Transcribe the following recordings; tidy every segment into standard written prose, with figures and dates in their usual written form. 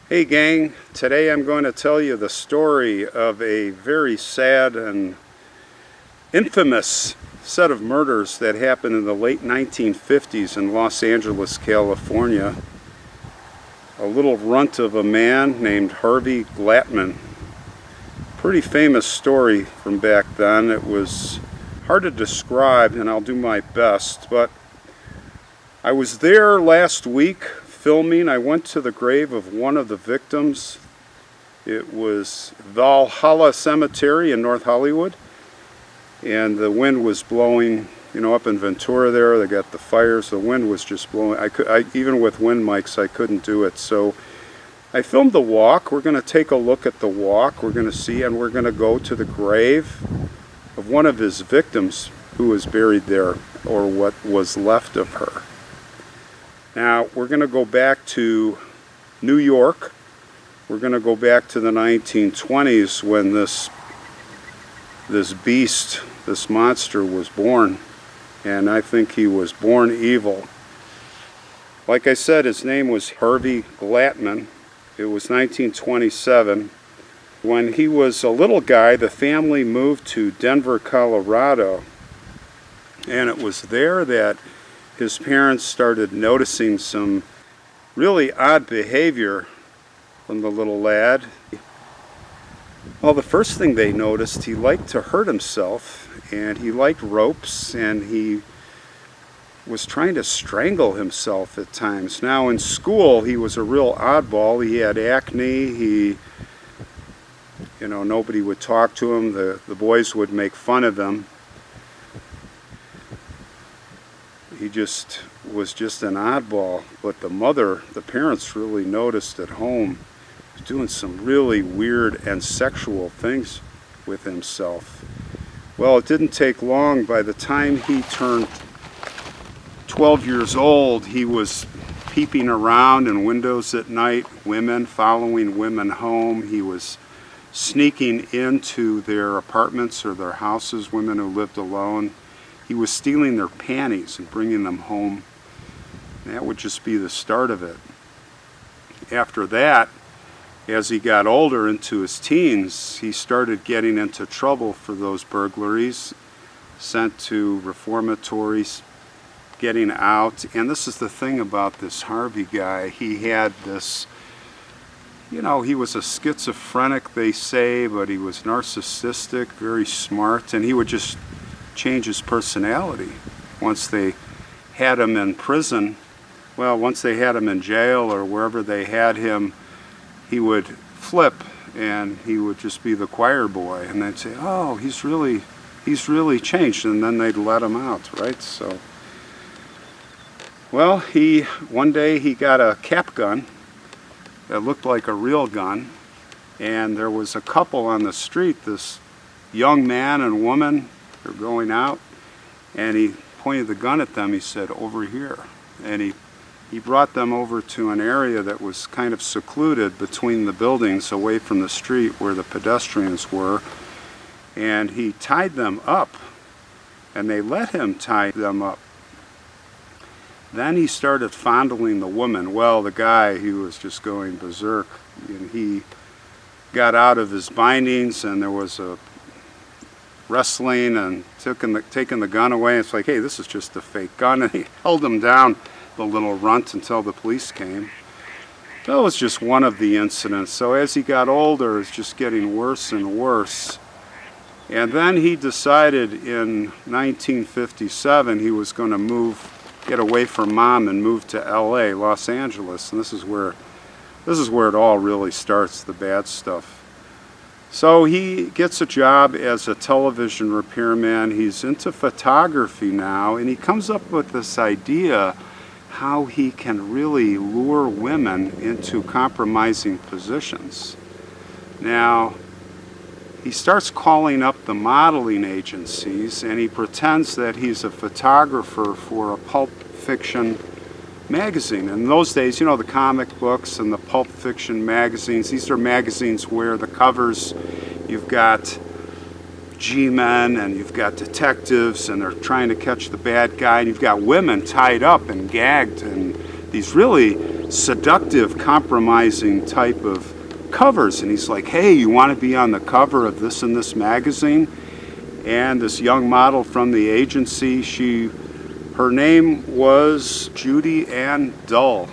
Hey gang, today I'm going to tell you the story of a very sad and infamous set of murders that happened in the late 1950s in Los Angeles, California. A little runt of a man named Harvey Glattman. Pretty famous story from back then. It was hard to describe and I'll do my best, but I was there last week filming. I went to the grave of one of the victims. It was Valhalla Cemetery in North Hollywood, and the wind was blowing, up in Ventura there. They got the fires. The wind was just blowing. Even with wind mics, I couldn't do it. So I filmed the walk. We're going to take a look at the walk. We're going to see, and we're going to go to the grave of one of his victims who was buried there, or what was left of her. Now, we're going to go back to New York. We're going to go back to the 1920s when this beast, this monster was born. And I think he was born evil. Like I said, his name was Harvey Glattman. It was 1927. When he was a little guy, the family moved to Denver, Colorado. And it was there that his parents started noticing some really odd behavior from the little lad. Well, the first thing they noticed, he liked to hurt himself, and he liked ropes, and he was trying to strangle himself at times. Now, in school, he was a real oddball. He had acne. Nobody would talk to him. The boys would make fun of him. He was just an oddball, but the parents really noticed at home. He was doing some really weird and sexual things with himself. Well, it didn't take long. By the time he turned 12 years old, he was peeping around in windows at night, following women home. He was sneaking into their apartments or their houses, women who lived alone. He was stealing their panties and bringing them home. That would just be the start of it. After that, as he got older into his teens, he started getting into trouble for those burglaries, sent to reformatories, getting out. And this is the thing about this Harvey guy. He had this, he was a schizophrenic, they say, but he was narcissistic, very smart, and he would just change his personality. Once they had him in prison, once they had him in jail or wherever they had him, he would flip and he would just be the choir boy, and they'd say, oh, he's really changed, and then they'd let him out, right? So, one day he got a cap gun that looked like a real gun, and there was a couple on the street, this young man and woman. They're going out, and he pointed the gun at them. He said, over here. And he brought them over to an area that was kind of secluded between the buildings, away from the street where the pedestrians were, and he tied them up, and they let him tie them up. Then he started fondling the woman. Well, the guy, he was just going berserk, and he got out of his bindings, and there was a wrestling and taking the gun away. It's like, hey, this is just a fake gun. And he held him down, the little runt, until the police came. That was just one of the incidents. So as he got older, it's just getting worse and worse. And then he decided in 1957 he was going to get away from mom and move to LA, Los Angeles. And this is where it all really starts, the bad stuff. So he gets a job as a television repairman. He's into photography now, and he comes up with this idea how he can really lure women into compromising positions. Now, he starts calling up the modeling agencies, and he pretends that he's a photographer for a pulp fiction magazine. In those days, the comic books and the pulp fiction magazines, these are magazines where the covers, you've got G-men and you've got detectives, and they're trying to catch the bad guy, and you've got women tied up and gagged, and these really seductive, compromising type of covers. And he's like, hey, you want to be on the cover of this and this magazine? And this young model from the agency, her name was Judy Ann Dull.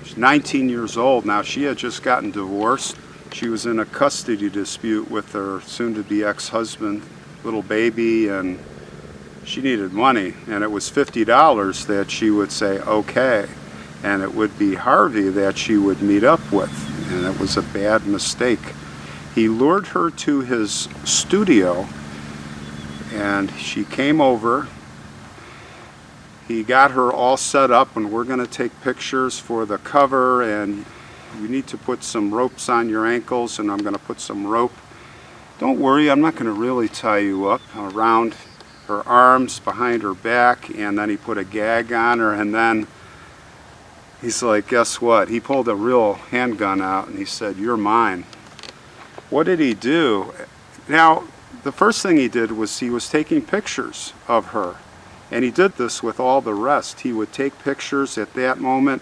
She's 19 years old now. She had just gotten divorced. She was in a custody dispute with her soon-to-be ex-husband, little baby, and she needed money. And it was $50 that she would say, okay. And it would be Harvey that she would meet up with. And it was a bad mistake. He lured her to his studio, and she came over. He got her all set up, and we're going to take pictures for the cover, and you need to put some ropes on your ankles, and I'm going to put some rope. Don't worry, I'm not going to really tie you up, around her arms, behind her back, and then he put a gag on her, and then he's like, guess what? He pulled a real handgun out, and he said, you're mine. What did he do? Now, the first thing he did was he was taking pictures of her. And he did this with all the rest. He would take pictures at that moment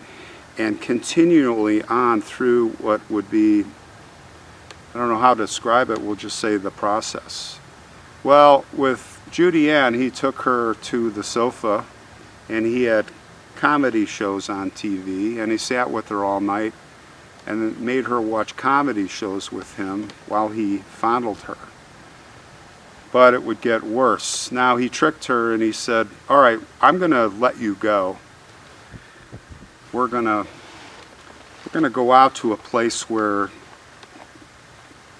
and continually on through what would be, I don't know how to describe it, we'll just say the process. Well, with Judy Ann, he took her to the sofa, and he had comedy shows on TV, and he sat with her all night and made her watch comedy shows with him while he fondled her. But it would get worse. Now he tricked her and he said, all right, I'm going to let you go. We're going to go out to a place where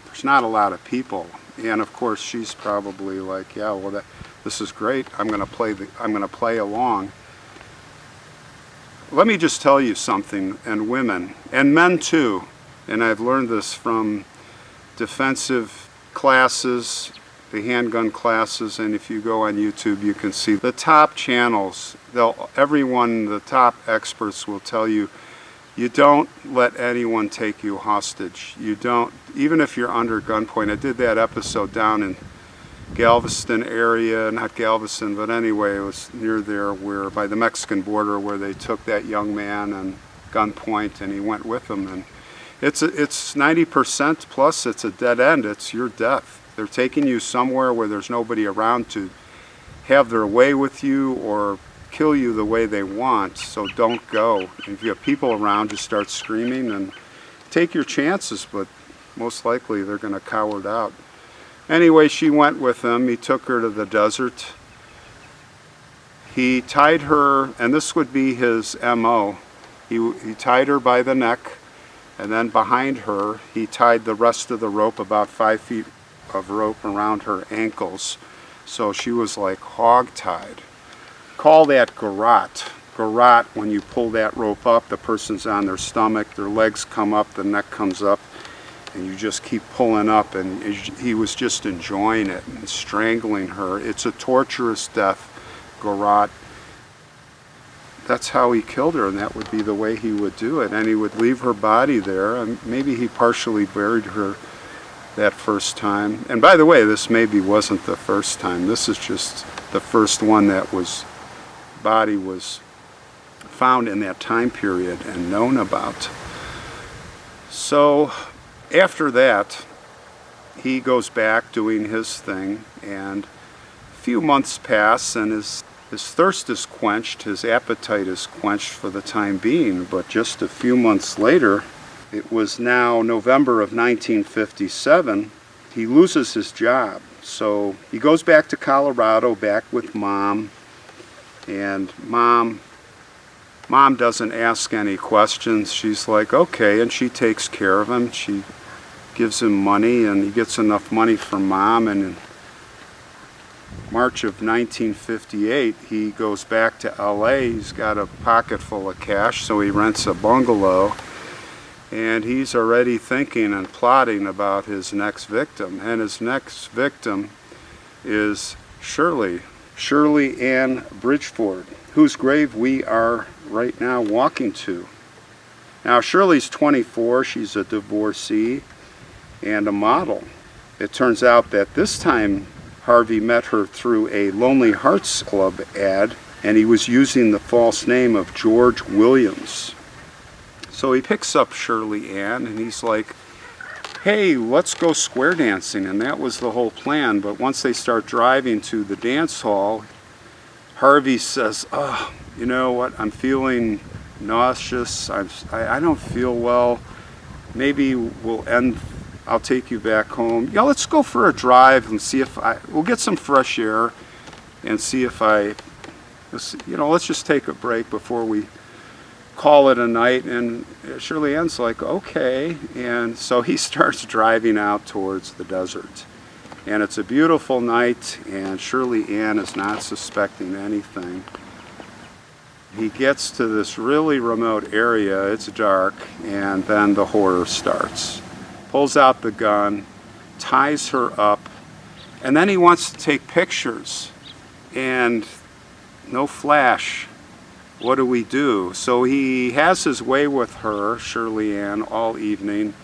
there's not a lot of people. And of course she's probably like, yeah, well, this is great. I'm going to play along. Let me just tell you something, and women, and men too, and I've learned this from defensive classes, the handgun classes, and if you go on YouTube you can see the top channels. The top experts will tell you, you don't let anyone take you hostage. You don't, even if you're under gunpoint. I did that episode down in Galveston area, not Galveston, but anyway, it was near there where, by the Mexican border, where they took that young man and gunpoint, and he went with them. And it's 90% plus, it's a dead end, it's your death. They're taking you somewhere where there's nobody around to have their way with you or kill you the way they want, so don't go. If you have people around, just start screaming and take your chances, but most likely they're going to cower out. Anyway, she went with him. He took her to the desert. He tied her, and this would be his MO. He tied her by the neck, and then behind her, he tied the rest of the rope, about 5 feet of rope around her ankles. So she was like hog-tied. Call that garrote. Garrote, when you pull that rope up, the person's on their stomach, their legs come up, the neck comes up, and you just keep pulling up, and he was just enjoying it and strangling her. It's a torturous death, garrote. That's how he killed her, and that would be the way he would do it. And he would leave her body there, and maybe he partially buried her that first time. And by the way, this maybe wasn't the first time. This is just the first one that body was found in that time period and known about. So after that, he goes back doing his thing, and a few months pass, and his thirst is quenched, his appetite is quenched for the time being. But just a few months later, it was now November of 1957, he loses his job. So he goes back to Colorado, back with Mom, and Mom doesn't ask any questions. She's like, okay, and she takes care of him. She gives him money, and he gets enough money from Mom, and in March of 1958 he goes back to LA. He's got a pocket full of cash, so he rents a bungalow, and he's already thinking and plotting about his next victim. And his next victim is Shirley Ann Bridgeford, whose grave we are right now walking to. Now Shirley's 24, she's a divorcee and a model. It turns out that this time Harvey met her through a Lonely Hearts Club ad, and he was using the false name of George Williams. So he picks up Shirley Ann and he's like, hey, let's go square dancing. And that was the whole plan. But once they start driving to the dance hall, Harvey says, oh, you know what, I'm feeling nauseous. I don't feel well. Maybe I'll take you back home. Yeah, let's go for a drive and see if we'll get some fresh air and see if let's just take a break before we call it a night. And Shirley Ann's like, okay. And so he starts driving out towards the desert. And it's a beautiful night, and Shirley Ann is not suspecting anything. He gets to this really remote area, it's dark, and then the horror starts. Pulls out the gun, ties her up, and then he wants to take pictures. And no flash. What do we do? So he has his way with her, Shirley Ann, all evening.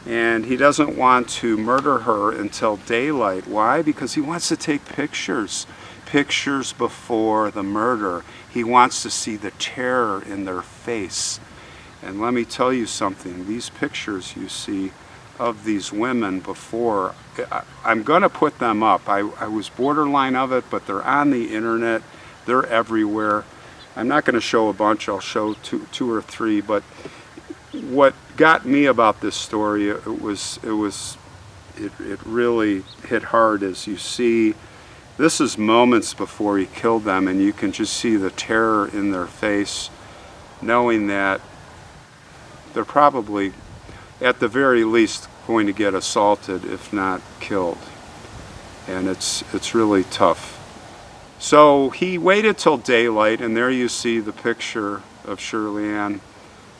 And he doesn't want to murder her until daylight. Why? Because he wants to take pictures. Pictures before the murder. He wants to see the terror in their face. And let me tell you something. These pictures you see of these women before, I'm going to put them up. I was borderline of it, but they're on the internet. They're everywhere. I'm not going to show a bunch. I'll show two or three. But what got me about this story, it really hit hard. As you see, this is moments before he killed them, and you can just see the terror in their face, knowing that they're probably, at the very least, going to get assaulted, if not killed. And it's really tough. So he waited till daylight, and there you see the picture of Shirley Ann,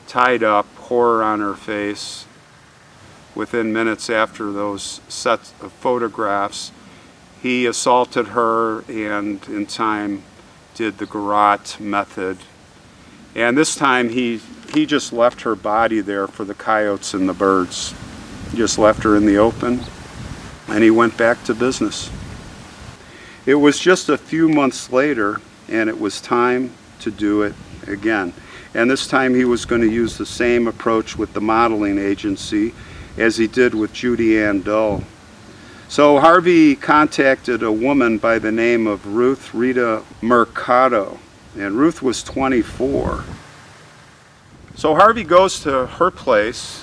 tied up, horror on her face. Within minutes after those sets of photographs, he assaulted her and in time did the garrote method. And this time he just left her body there for the coyotes and the birds. He just left her in the open, and he went back to business. It was just a few months later, and it was time to do it again. And this time he was going to use the same approach with the modeling agency as he did with Judy Ann Dull. So Harvey contacted a woman by the name of Ruth Rita Mercado, and Ruth was 24. So Harvey goes to her place.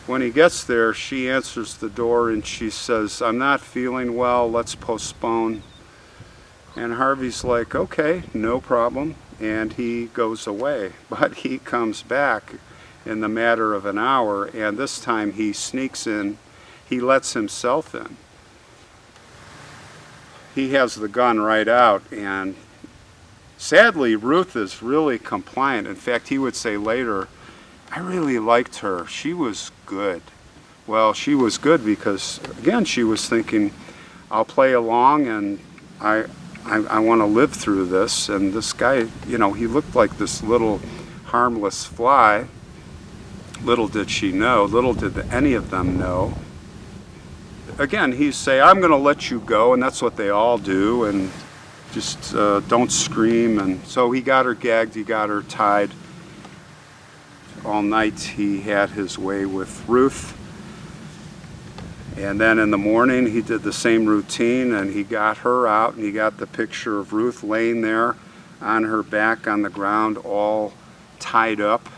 When he gets there, she answers the door and she says, I'm not feeling well, let's postpone. And Harvey's like, okay, no problem. And he goes away. But he comes back in the matter of an hour, and this time he sneaks in. He lets himself in. He has the gun right out, and sadly, Ruth is really compliant. In fact, he would say later, I really liked her. She was good. Well, she was good because, again, she was thinking, I'll play along, and I want to live through this. And this guy, he looked like this little harmless fly. Little did she know, little did any of them know. Again, he'd say, I'm going to let you go, and that's what they all do, and just don't scream. And so he got her gagged, he got her tied. All night he had his way with Ruth. And then in the morning he did the same routine, and he got her out, and he got the picture of Ruth laying there on her back on the ground, all tied up.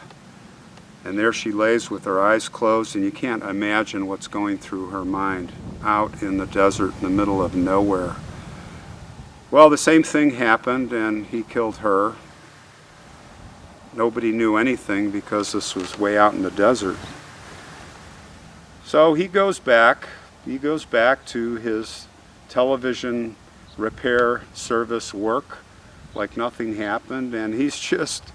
And there she lays with her eyes closed, and you can't imagine what's going through her mind out in the desert in the middle of nowhere. Well, the same thing happened, and he killed her. Nobody knew anything because this was way out in the desert. So he goes back to his television repair service work like nothing happened, and he's just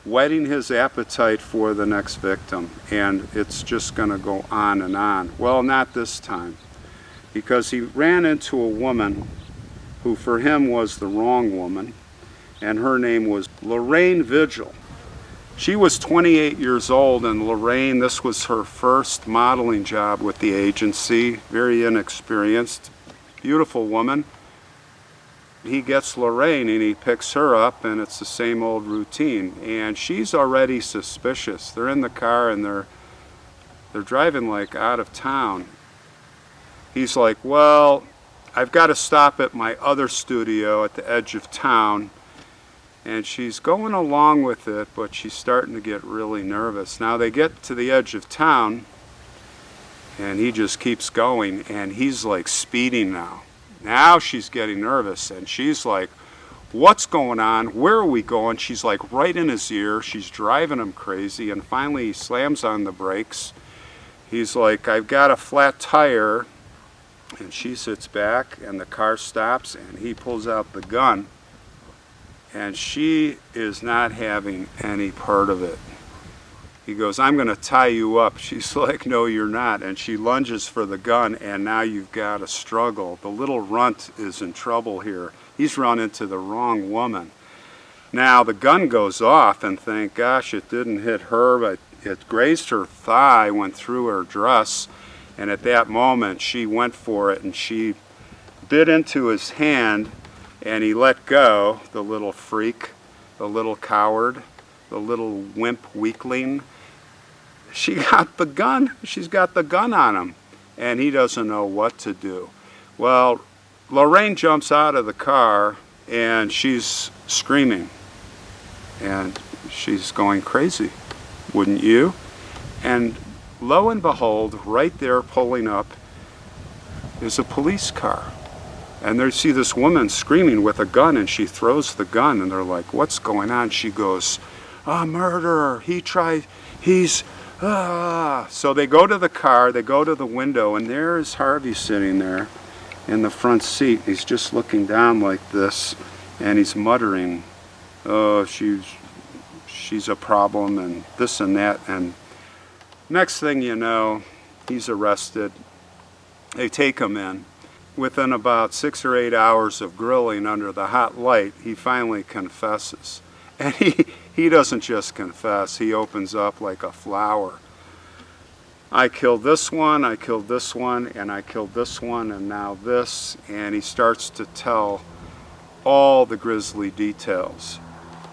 whetting his appetite for the next victim, and it's just going to go on and on. Well, not this time, because he ran into a woman who for him was the wrong woman, and her name was Lorraine Vigil. She was 28 years old, and Lorraine, this was her first modeling job with the agency, very inexperienced, beautiful woman. he gets Lorraine and he picks her up, and it's the same old routine. And she's already suspicious. They're in the car and they're driving like out of town. He's like, well, I've got to stop at my other studio at the edge of town. And she's going along with it, but she's starting to get really nervous. Now they get to the edge of town, and he just keeps going, and he's like speeding now. Now she's getting nervous, and she's like, what's going on? Where are we going? She's like right in his ear. She's driving him crazy, and finally he slams on the brakes. He's like, I've got a flat tire, and she sits back, and the car stops, and he pulls out the gun. And she is not having any part of it. He goes, I'm going to tie you up. She's like, no, you're not. And she lunges for the gun, and now you've got a struggle. The little runt is in trouble here. He's run into the wrong woman. Now the gun goes off, and thank gosh it didn't hit her, but it grazed her thigh, went through her dress, and at that moment she went for it, and she bit into his hand. And he let go, the little freak, the little coward, the little wimp weakling. She got the gun. She's got the gun on him. And he doesn't know what to do. Well, Lorraine jumps out of the car and she's screaming. And she's going crazy. Wouldn't you? And lo and behold, right there pulling up is a police car. And they see this woman screaming with a gun, and she throws the gun, and they're like, what's going on? She goes, a murderer, So they go to the car, they go to the window, and there's Harvey sitting there in the front seat. He's just looking down like this, and he's muttering, oh, she's a problem, and this and that. And next thing you know, he's arrested. They take him in. Within about 6 or 8 hours of grilling under the hot light, he finally confesses. And he doesn't just confess, he opens up like a flower. I killed this one, I killed this one, and I killed this one, and now this. And he starts to tell all the grisly details.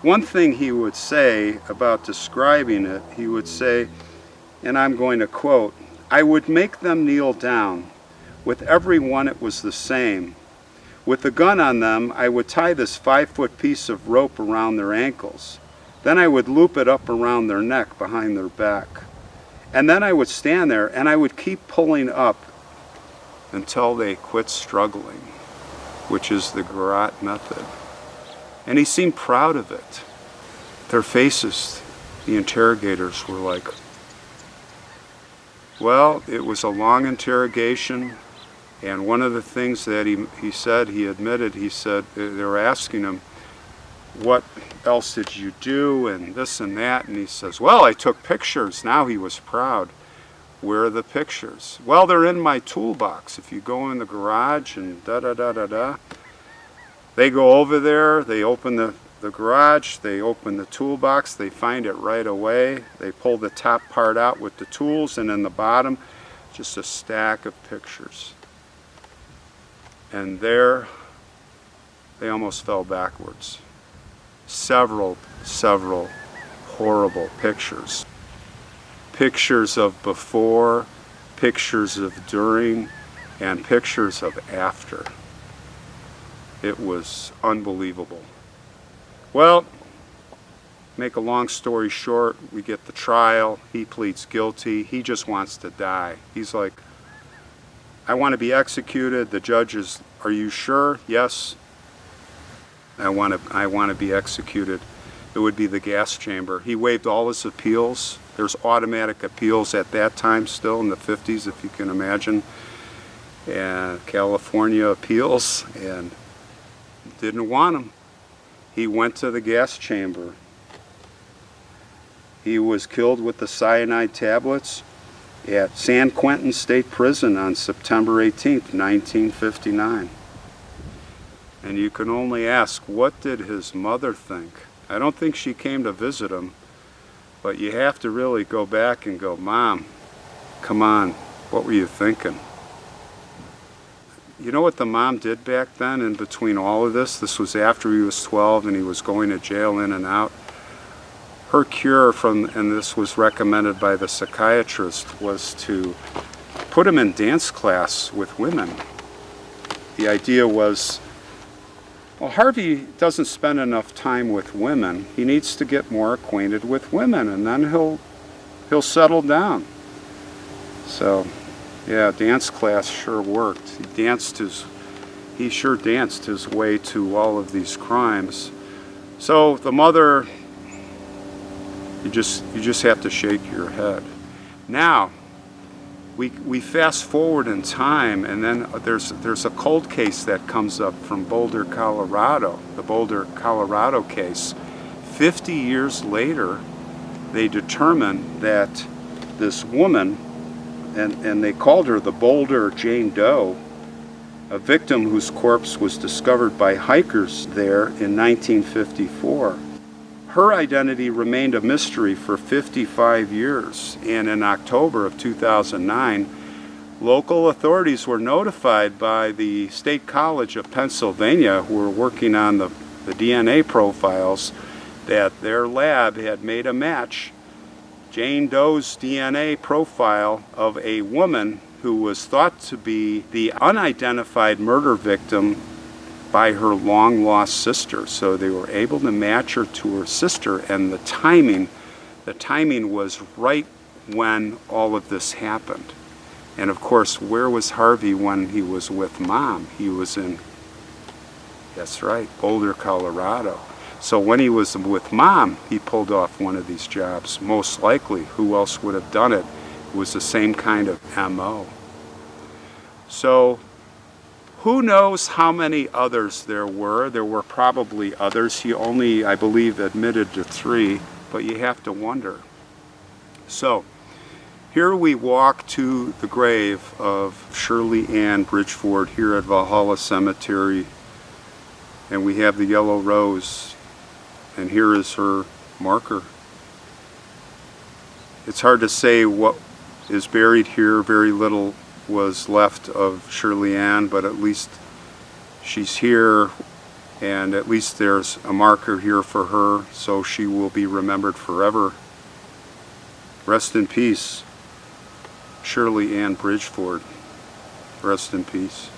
One thing he would say about describing it, he would say, and I'm going to quote, I would make them kneel down. With every one it was the same. With the gun on them, I would tie this 5-foot piece of rope around their ankles. Then I would loop it up around their neck behind their back. And then I would stand there and I would keep pulling up until they quit struggling, which is the garrote method. And he seemed proud of it. Their faces, the interrogators, were like, well, it was a long interrogation. And one of the things that he said, he admitted, he said, they were asking him, what else did you do, and this and that, and he says, well, I took pictures. Now he was proud. Where are the pictures? Well, they're in my toolbox. If you go in the garage and da-da-da-da-da, they go over there, they open the garage, they open the toolbox, they find it right away, they pull the top part out with the tools, and in the bottom, just a stack of pictures. And there, they almost fell backwards. Several horrible pictures. Pictures of before, pictures of during, and pictures of after. It was unbelievable. Well, make a long story short, we get the trial, he pleads guilty, he just wants to die. He's like, I want to be executed. The judge is, are you sure? Yes. I want to be executed. It would be the gas chamber. He waived all his appeals. There's automatic appeals at that time still in the 50s, if you can imagine. And California appeals, and didn't want him. He went to the gas chamber. He was killed with the cyanide tablets at San Quentin State Prison on September 18th, 1959. And you can only ask, what did his mother think? I don't think she came to visit him, but you have to really go back and go, Mom, come on, what were you thinking? you know what the mom did back then in between all of this? This was after he was 12 and he was going to jail in and out. Her cure and this was recommended by the psychiatrist, was to put him in dance class with women. The idea was, well, Harvey doesn't spend enough time with women. He needs to get more acquainted with women, and then he'll settle down. So, yeah, dance class sure worked. He sure danced his way to all of these crimes. So the mother, you just have to shake your head. Now, we fast forward in time, and then there's a cold case that comes up from Boulder, Colorado, the Boulder, Colorado case. 50 years later, they determined that this woman, and they called her the Boulder Jane Doe, a victim whose corpse was discovered by hikers there in 1954. Her identity remained a mystery for 55 years, and in October of 2009, local authorities were notified by the State College of Pennsylvania, who were working on the DNA profiles, that their lab had made a match, Jane Doe's DNA profile of a woman who was thought to be the unidentified murder victim by her long-lost sister. So they were able to match her to her sister, and the timing was right when all of this happened. And of course, where was Harvey when he was with Mom? He was in, that's right, Boulder, Colorado. So when he was with Mom, he pulled off one of these jobs, most likely. Who else would have done it? It was the same kind of MO. So who knows how many others there were? There were probably others. He only, I believe, admitted to 3, but you have to wonder. So here we walk to the grave of Shirley Ann Bridgeford here at Valhalla Cemetery, and we have the yellow rose, and here is her marker. It's hard to say what is buried here. Very little was left of Shirley Ann, but at least she's here, and at least there's a marker here for her, so she will be remembered forever. Rest in peace, Shirley Ann Bridgeford. Rest in peace.